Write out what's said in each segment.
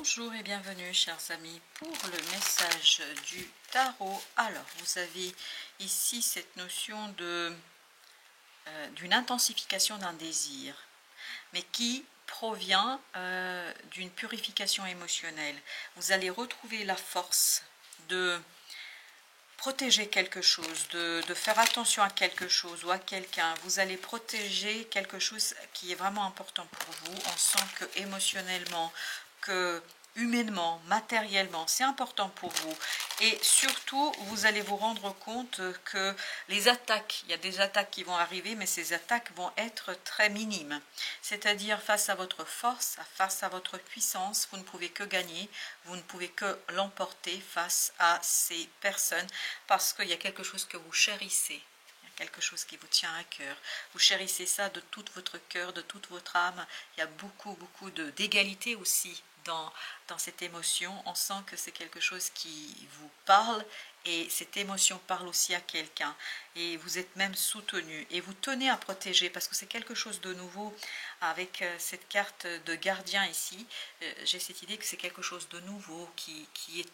Bonjour et bienvenue chers amis pour le message du tarot. Alors vous avez ici cette notion d'une intensification d'un désir, mais qui provient d'une purification émotionnelle. Vous allez retrouver la force de protéger quelque chose, de faire attention à quelque chose ou à quelqu'un. Vous allez protéger quelque chose qui est vraiment important pour vous. On sent que émotionnellement, que humainement, matériellement, c'est important pour vous. Et surtout, vous allez vous rendre compte que les attaques, il y a des attaques qui vont arriver, mais ces attaques vont être très minimes. C'est-à-dire face à votre force, face à votre puissance, vous ne pouvez que gagner, vous ne pouvez que l'emporter face à ces personnes, parce qu'il y a quelque chose que vous chérissez. Quelque chose qui vous tient à cœur. Vous chérissez ça de tout votre cœur, de toute votre âme. Il y a beaucoup d'égalité aussi dans cette émotion. On sent que c'est quelque chose qui vous parle et cette émotion parle aussi à quelqu'un. Et vous êtes même soutenu et vous tenez à protéger parce que c'est quelque chose de nouveau avec cette carte de gardien ici. J'ai cette idée que c'est quelque chose de nouveau qui est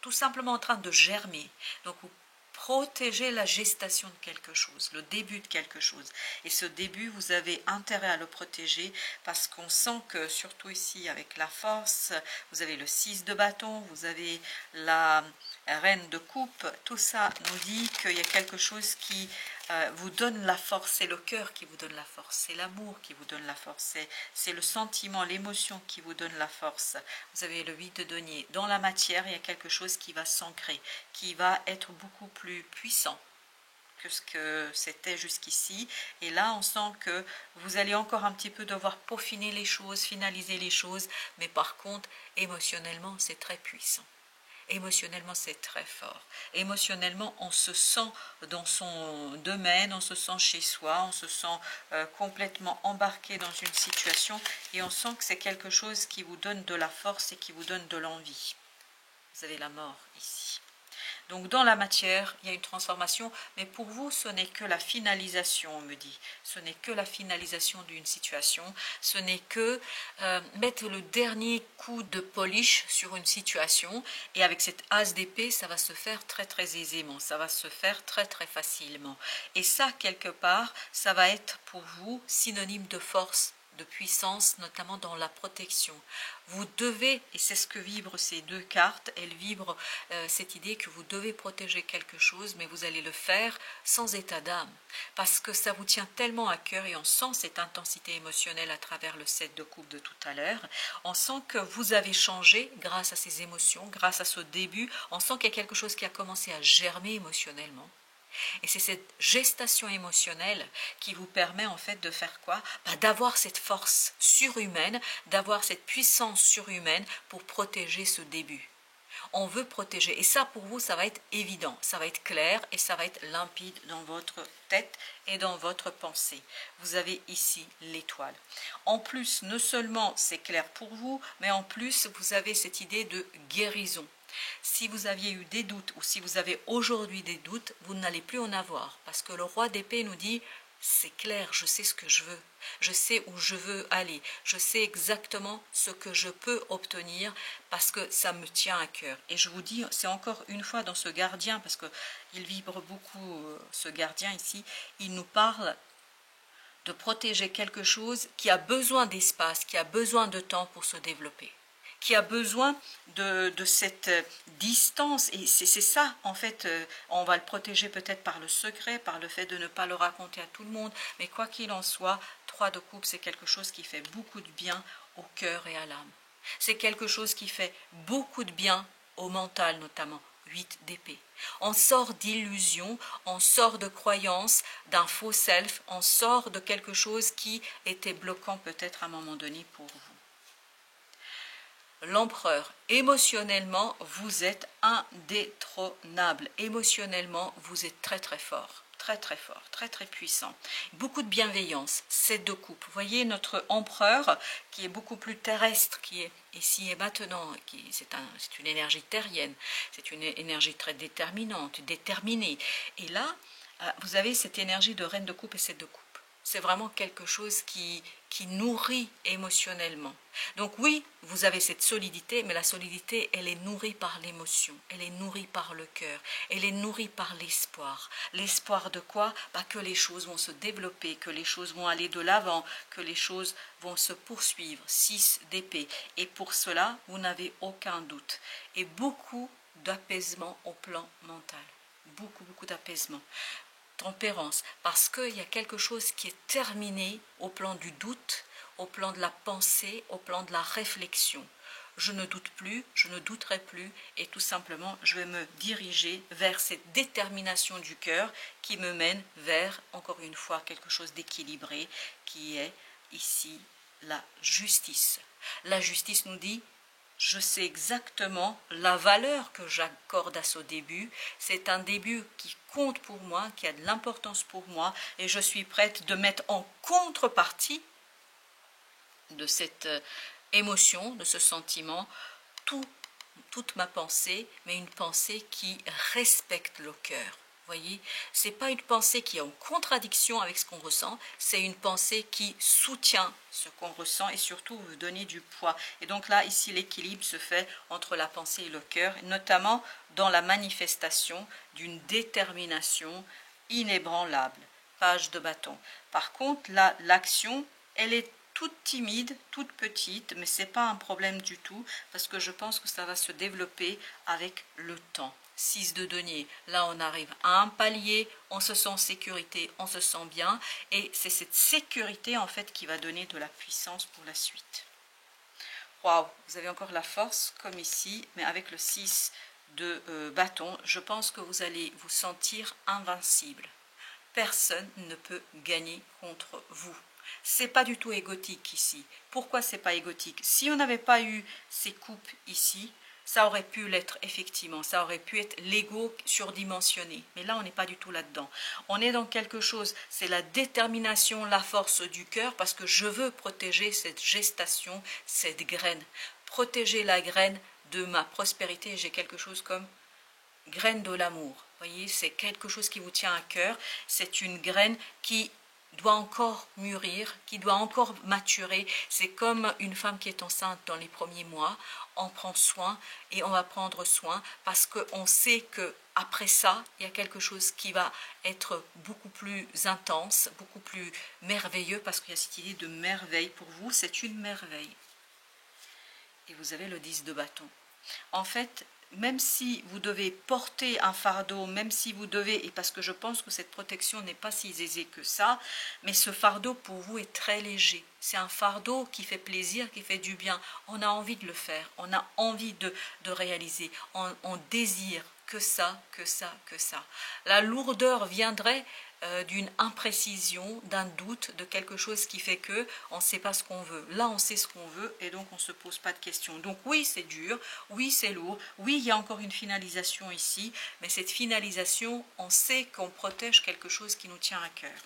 tout simplement en train de germer. Donc vous protégez la gestation de quelque chose, le début de quelque chose. Et ce début, vous avez intérêt à le protéger parce qu'on sent que, surtout ici avec la force, vous avez le 6 de bâton, vous avez la reine de coupe. Tout ça nous dit qu'il y a quelque chose qui vous donne la force. C'est le cœur qui vous donne la force, c'est l'amour qui vous donne la force, c'est le sentiment, l'émotion qui vous donne la force. Vous avez le 8 de denier. Dans la matière, il y a quelque chose qui va s'ancrer, qui va être beaucoup plus puissant que ce que c'était jusqu'ici. Et là, on sent que vous allez encore un petit peu devoir peaufiner les choses, finaliser les choses, mais par contre, émotionnellement, c'est très puissant. Émotionnellement, c'est très fort. Émotionnellement, on se sent dans son domaine, on se sent chez soi, on se sent complètement embarqué dans une situation et on sent que c'est quelque chose qui vous donne de la force et qui vous donne de l'envie. Vous avez la mort ici. Donc dans la matière, il y a une transformation, mais pour vous, ce n'est que la finalisation, on me dit. Ce n'est que la finalisation d'une situation. Ce n'est que mettre le dernier coup de polish sur une situation. Et avec cette as d'épée, ça va se faire très très aisément. Ça va se faire très très facilement. Et ça, quelque part, ça va être pour vous synonyme de force, de puissance, notamment dans la protection. Vous devez, et c'est ce que vibrent ces deux cartes, elles vibrent cette idée que vous devez protéger quelque chose, mais vous allez le faire sans état d'âme, parce que ça vous tient tellement à cœur et on sent cette intensité émotionnelle à travers le 7 de coupe de tout à l'heure. On sent que vous avez changé grâce à ces émotions, grâce à ce début. On sent qu'il y a quelque chose qui a commencé à germer émotionnellement. Et c'est cette gestation émotionnelle qui vous permet en fait de faire quoi? D'avoir cette force surhumaine, d'avoir cette puissance surhumaine pour protéger ce début. On veut protéger. Et ça, pour vous, ça va être évident, ça va être clair et ça va être limpide dans votre tête et dans votre pensée. Vous avez ici l'étoile. En plus, non seulement c'est clair pour vous, mais en plus, vous avez cette idée de guérison. Si vous aviez eu des doutes ou si vous avez aujourd'hui des doutes, vous n'allez plus en avoir. Parce que le roi d'épée nous dit, c'est clair, je sais ce que je veux. Je sais où je veux aller. Je sais exactement ce que je peux obtenir parce que ça me tient à cœur. Et je vous dis, c'est encore une fois dans ce gardien, parce qu'il vibre beaucoup, ce gardien ici, il nous parle de protéger quelque chose qui a besoin d'espace, qui a besoin de temps pour se développer, qui a besoin de cette distance. Et c'est ça, en fait, on va le protéger peut-être par le secret, par le fait de ne pas le raconter à tout le monde. Mais quoi qu'il en soit, 3 de coupe, c'est quelque chose qui fait beaucoup de bien au cœur et à l'âme. C'est quelque chose qui fait beaucoup de bien au mental notamment. 8 d'épée. On sort d'illusions, on sort de croyances, d'un faux self, on sort de quelque chose qui était bloquant peut-être à un moment donné pour vous. L'empereur, émotionnellement, vous êtes indétrônable. Émotionnellement, vous êtes très très fort, très très puissant. Beaucoup de bienveillance, 7 de coupe. Vous voyez notre empereur qui est beaucoup plus terrestre, qui est ici et maintenant, c'est une énergie terrienne, c'est une énergie très déterminante, déterminée. Et là, vous avez cette énergie de reine de coupe et 7 de coupe. c'est vraiment quelque chose qui nourrit émotionnellement. Donc oui, vous avez cette solidité, mais la solidité, elle est nourrie par l'émotion, elle est nourrie par le cœur, elle est nourrie par l'espoir. L'espoir de quoi? Que les choses vont se développer, que les choses vont aller de l'avant, que les choses vont se poursuivre. 6 d'épée. Et pour cela, vous n'avez aucun doute. Et beaucoup d'apaisement au plan mental. Beaucoup d'apaisement. Tempérance, parce qu'il y a quelque chose qui est terminé au plan du doute, au plan de la pensée, au plan de la réflexion. Je ne doute plus, je ne douterai plus, et tout simplement, je vais me diriger vers cette détermination du cœur qui me mène vers, encore une fois, quelque chose d'équilibré, qui est ici la justice. La justice nous dit: je sais exactement la valeur que j'accorde à ce début. C'est un début qui compte pour moi, qui a de l'importance pour moi, et je suis prête de mettre en contrepartie de cette émotion, de ce sentiment, toute ma pensée, mais une pensée qui respecte le cœur. Voyez, c'est pas une pensée qui est en contradiction avec ce qu'on ressent, c'est une pensée qui soutient ce qu'on ressent et surtout vous donner du poids. Et donc là, ici, l'équilibre se fait entre la pensée et le cœur, notamment dans la manifestation d'une détermination inébranlable. Page de bâton. Par contre, là, l'action, elle est toute timide, toute petite, mais ce n'est pas un problème du tout, parce que je pense que ça va se développer avec le temps. 6 de denier, là on arrive à un palier, on se sent en sécurité, on se sent bien, et c'est cette sécurité en fait qui va donner de la puissance pour la suite. Waouh, vous avez encore la force comme ici, mais avec le 6 de bâton, je pense que vous allez vous sentir invincible. Personne ne peut gagner contre vous. C'est pas du tout égotique ici. Pourquoi c'est pas égotique? Si on n'avait pas eu ces coupes ici, ça aurait pu l'être effectivement, ça aurait pu être l'ego surdimensionné. Mais là, on n'est pas du tout là-dedans. On est dans quelque chose, c'est la détermination, la force du cœur, parce que je veux protéger cette gestation, cette graine. Protéger la graine de ma prospérité. J'ai quelque chose comme graine de l'amour. Voyez, c'est quelque chose qui vous tient à cœur. C'est une graine qui doit encore mûrir, qui doit encore maturer. C'est comme une femme qui est enceinte dans les premiers mois. On prend soin et on va prendre soin parce qu'on sait que après ça, il y a quelque chose qui va être beaucoup plus intense, beaucoup plus merveilleux, parce qu'il y a cette idée de merveille pour vous. C'est une merveille. Et vous avez le 10 de bâton. En fait, même si vous devez porter un fardeau, même si vous devez, et parce que je pense que cette protection n'est pas si aisée que ça, mais ce fardeau pour vous est très léger. C'est un fardeau qui fait plaisir, qui fait du bien. On a envie de le faire, on a envie de réaliser, on désire que ça, que ça, que ça. La lourdeur viendrait d'une imprécision, d'un doute, de quelque chose qui fait que on ne sait pas ce qu'on veut. Là, on sait ce qu'on veut et donc on ne se pose pas de questions. Donc oui, c'est dur, oui, c'est lourd, oui, il y a encore une finalisation ici, mais cette finalisation, on sait qu'on protège quelque chose qui nous tient à cœur.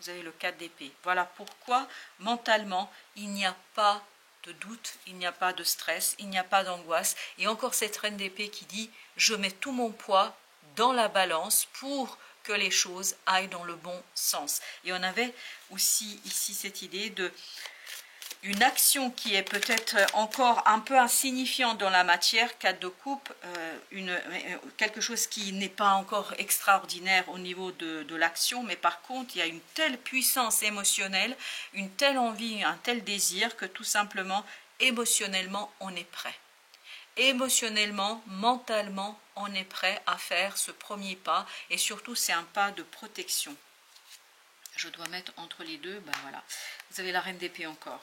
Vous avez le 4 d'épée. Voilà pourquoi, mentalement, il n'y a pas de doute, il n'y a pas de stress, il n'y a pas d'angoisse. Et encore cette reine d'épée qui dit « Je mets tout mon poids dans la balance pour que les choses aillent dans le bon sens. » Et on avait aussi ici cette idée de une action qui est peut-être encore un peu insignifiante dans la matière, 4 de coupe, quelque chose qui n'est pas encore extraordinaire au niveau de l'action, mais par contre, il y a une telle puissance émotionnelle, une telle envie, un tel désir que tout simplement, émotionnellement, on est prêt. Émotionnellement, mentalement, on est prêt à faire ce premier pas, et surtout, c'est un pas de protection. Je dois mettre entre les deux, ben voilà. Vous avez la reine d'épée encore.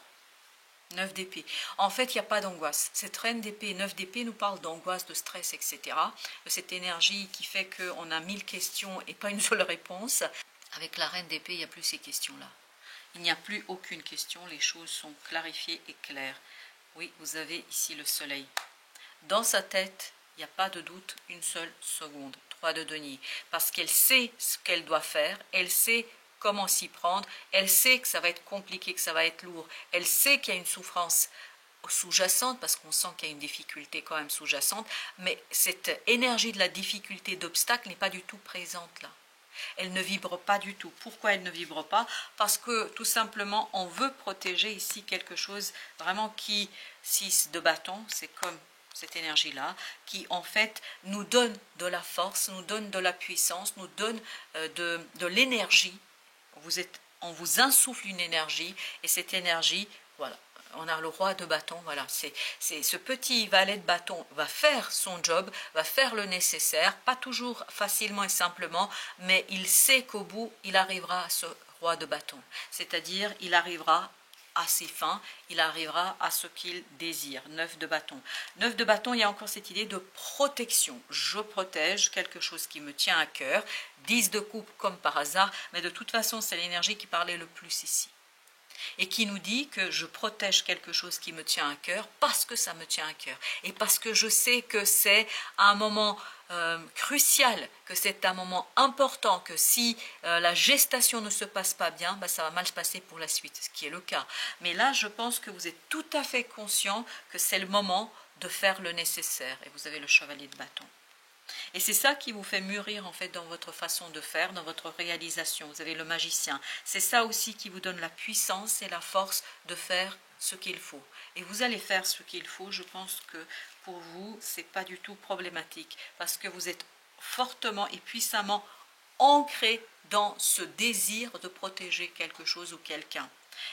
9 d'épée. En fait, il n'y a pas d'angoisse. Cette reine d'épée, 9 d'épée nous parle d'angoisse, de stress, etc. De cette énergie qui fait qu'on a 1000 questions et pas une seule réponse. Avec la reine d'épée, il n'y a plus ces questions-là. Il n'y a plus aucune question. Les choses sont clarifiées et claires. Oui, vous avez ici le soleil. Dans sa tête, il n'y a pas de doute une seule seconde. 3 de denier. Parce qu'elle sait ce qu'elle doit faire. Elle sait comment s'y prendre, elle sait que ça va être compliqué, que ça va être lourd, elle sait qu'il y a une souffrance sous-jacente, parce qu'on sent qu'il y a une difficulté quand même sous-jacente, mais cette énergie de la difficulté d'obstacle n'est pas du tout présente là. Elle ne vibre pas du tout. Pourquoi elle ne vibre pas? Parce que tout simplement, on veut protéger ici quelque chose vraiment qui, 6 de bâton, c'est comme cette énergie-là, qui en fait nous donne de la force, nous donne de la puissance, nous donne de l'énergie. On vous insuffle une énergie, et cette énergie, voilà, on a le roi de bâton, voilà, c'est ce petit valet de bâton va faire son job, va faire le nécessaire, pas toujours facilement et simplement, mais il sait qu'au bout, il arrivera à ce roi de bâton, c'est-à-dire il arrivera à ses fins, il arrivera à ce qu'il désire. 9 de bâton. 9 de bâton, il y a encore cette idée de protection. Je protège quelque chose qui me tient à cœur. 10 de coupe comme par hasard, mais de toute façon, c'est l'énergie qui parlait le plus ici. Et qui nous dit que je protège quelque chose qui me tient à cœur parce que ça me tient à cœur. Et parce que je sais que c'est un moment crucial, que c'est un moment important, que si la gestation ne se passe pas bien, ben, ça va mal se passer pour la suite, ce qui est le cas. Mais là, je pense que vous êtes tout à fait conscient que c'est le moment de faire le nécessaire. Et vous avez le chevalier de bâton. Et c'est ça qui vous fait mûrir en fait dans votre façon de faire, dans votre réalisation. Vous avez le magicien. C'est ça aussi qui vous donne la puissance et la force de faire ce qu'il faut. Et vous allez faire ce qu'il faut. Je pense que pour vous, ce n'est pas du tout problématique parce que vous êtes fortement et puissamment ancré dans ce désir de protéger quelque chose ou quelqu'un.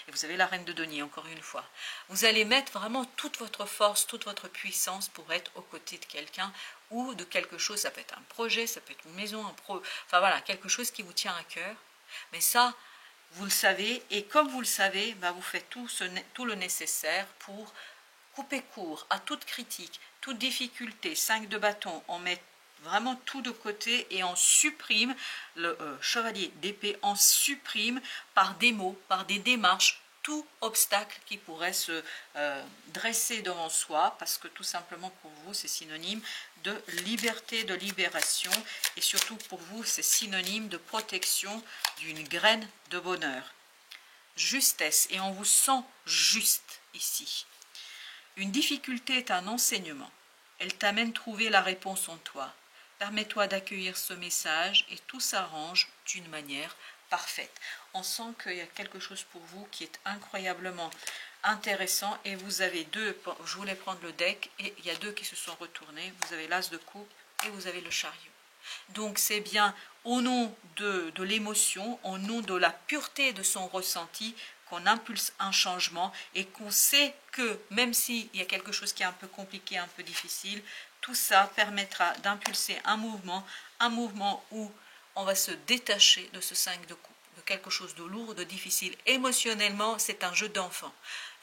Et vous avez la reine de denier, encore une fois. Vous allez mettre vraiment toute votre force, toute votre puissance pour être aux côtés de quelqu'un ou de quelque chose. Ça peut être un projet, ça peut être une maison, enfin voilà, quelque chose qui vous tient à cœur. Mais ça, vous le savez, et comme vous le savez, bah vous faites tout le nécessaire pour couper court à toute critique, toute difficulté. 5 de bâton, on met vraiment tout de côté et on supprime le chevalier d'épée, on supprime par des mots, par des démarches, tout obstacle qui pourrait se dresser devant soi, parce que tout simplement pour vous c'est synonyme de liberté, de libération, et surtout pour vous c'est synonyme de protection d'une graine de bonheur. Justesse, et on vous sent juste ici. Une difficulté est un enseignement. Elle t'amène trouver la réponse en toi. Permets-toi d'accueillir ce message et tout s'arrange d'une manière parfaite. On sent qu'il y a quelque chose pour vous qui est incroyablement intéressant et vous avez deux, je voulais prendre le deck et il y a deux qui se sont retournés. Vous avez l'as de coupe et vous avez le chariot. Donc c'est bien au nom de l'émotion, au nom de la pureté de son ressenti qu'on impulse un changement et qu'on sait que même s'il y a quelque chose qui est un peu compliqué, un peu difficile, tout ça permettra d'impulser un mouvement où on va se détacher de ce 5 de coupe, de quelque chose de lourd, de difficile. Émotionnellement, c'est un jeu d'enfant.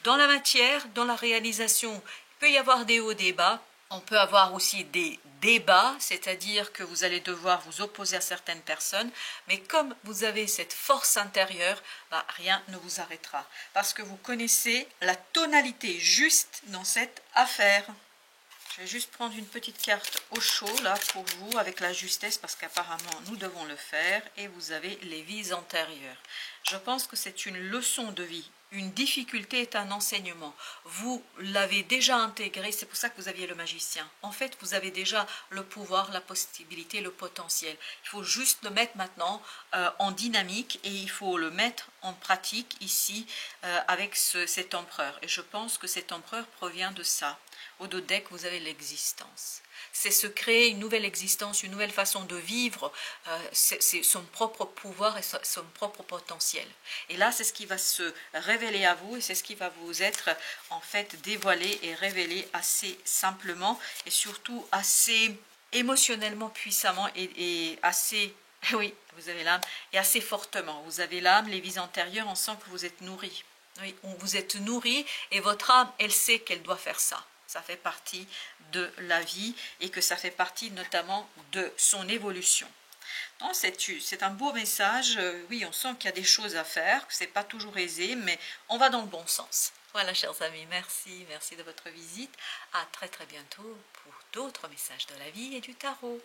Dans la matière, dans la réalisation, il peut y avoir des hauts, des bas. On peut avoir aussi des débats, c'est-à-dire que vous allez devoir vous opposer à certaines personnes, mais comme vous avez cette force intérieure, bah, rien ne vous arrêtera, parce que vous connaissez la tonalité juste dans cette affaire. Je vais juste prendre une petite carte au chaud là pour vous avec la justesse parce qu'apparemment nous devons le faire et vous avez les vies antérieures. Je pense que c'est une leçon de vie. Une difficulté est un enseignement. Vous l'avez déjà intégré, c'est pour ça que vous aviez le magicien. En fait, vous avez déjà le pouvoir, la possibilité, le potentiel. Il faut juste le mettre maintenant en dynamique et il faut le mettre en pratique ici avec cet empereur. Et je pense que cet empereur provient de ça. Au dos deck, vous avez l'existence. C'est se créer une nouvelle existence, une nouvelle façon de vivre, c'est son propre pouvoir et son propre potentiel. Et là, c'est ce qui va se révéler à vous et c'est ce qui va vous être en fait dévoilé et révélé assez simplement et surtout assez émotionnellement puissamment et assez, oui, vous avez l'âme, et assez fortement. Vous avez l'âme, les vies antérieures, on sent que vous êtes nourri. Oui, vous êtes nourri et votre âme, elle sait qu'elle doit faire ça. Ça fait partie de la vie et que ça fait partie notamment de son évolution. C'est un beau message. Oui, on sent qu'il y a des choses à faire, que ce n'est pas toujours aisé, mais on va dans le bon sens. Voilà, chers amis, merci de votre visite. À très très bientôt pour d'autres messages de la vie et du tarot.